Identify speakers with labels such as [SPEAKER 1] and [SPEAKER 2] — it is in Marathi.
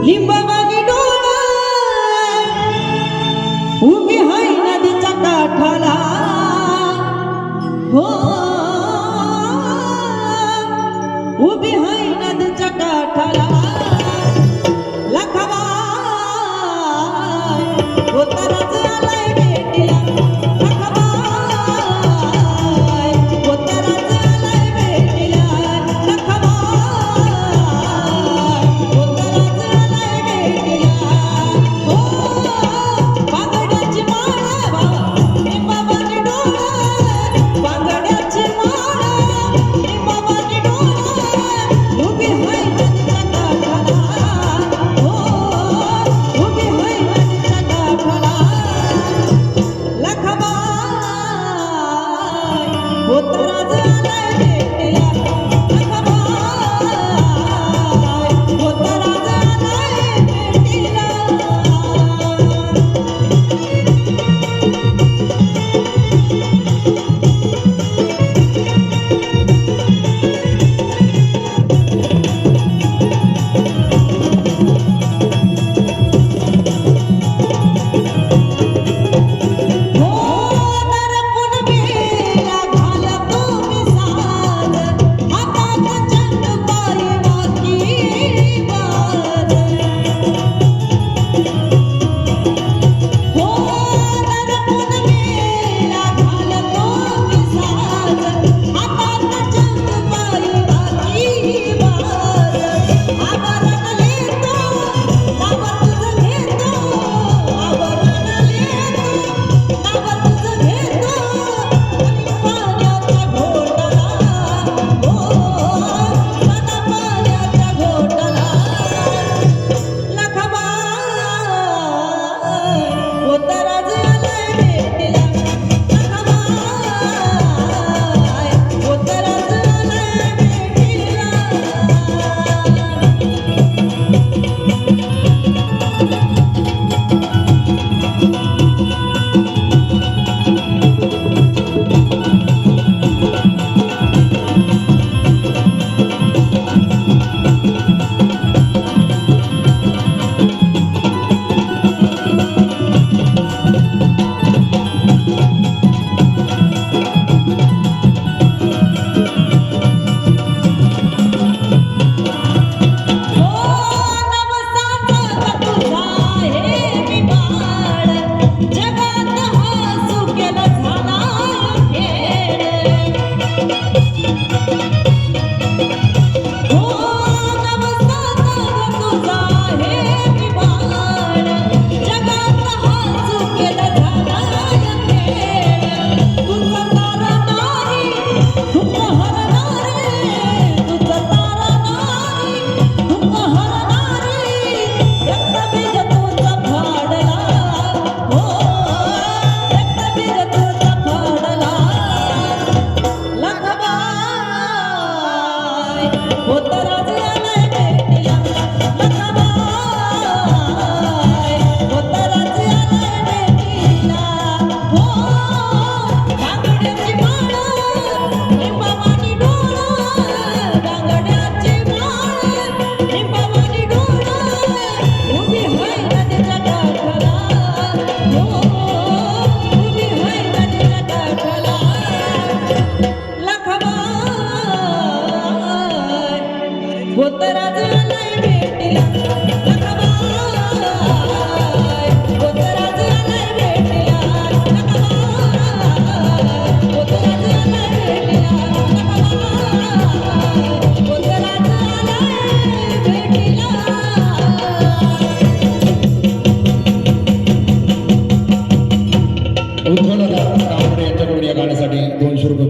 [SPEAKER 1] लिंबाबागी डोळा उभी हाय नदीच्या काठाला हो उभी हाय नदीच्या काठाला लखाबाई उतरच आलाय भेटीला लखाबाई उतरच आलाय भेटीला लखाबाई उतरच आलाय भेटीला हो बांगड्याची माळ लिंबाबागी डोळा बांगड्याची माळ लिंबाबागी डोळा उभी हाय नदीच्या काठाला हो उभी हाय नदीच्या काठाला लखाबाई उतरच आलाय भेटीला लखाबाई उतरच आलाय भेटीला हो दरपुन गेला घालतो मी साज हातात चंदबाई वाकी बाज हो दरपुन गेला घालतो मी साज हातात चंदबाई वाकी बाज आवरण लेतो नाव तुझं घेतो आवरण लेतो नाव तुझं घेतो आणि पाण्याचा घोटाला हो सदा पाण्याचा घोटाला लखाबाई उतरच आलाय भेटीला लखाबाई उतरच आलाय भेटीला हो नवसाचा तुझा हे मी बाळ जगात हसू केलं झाला खेळ हो नवसाचा तुझा हे मी बाळ जगात हसू केलं झाला खेळ तुझं तारा नाही तुझं हरणारे तुझं तारा नाही तुझं हरणारे एकटा बीज तुझा फाडला हो एकटा बीज तुझा फाडला लखाबाई उतरच आलाय भेटीला लखाबाई उतरच आलाय भेटीला हो बांगड्याची माळ लिंबाबागी डोळा बांगड्याची माळ लिंबाबागी डोळा उभी हाय नदीच्या काठाला हो उभी हाय नदीच्या काठाला लखाबाई उतरच आलाय भेटीला लखाबाई उतरच आलाय भेटीला लखाबाई उतरच आलाय भेटीला लखाबाई उतरच आलाय भेटीला
[SPEAKER 2] उज्ज्वलदास कांबळे यांच्याकडून या गाण्यासाठी 200 रुपये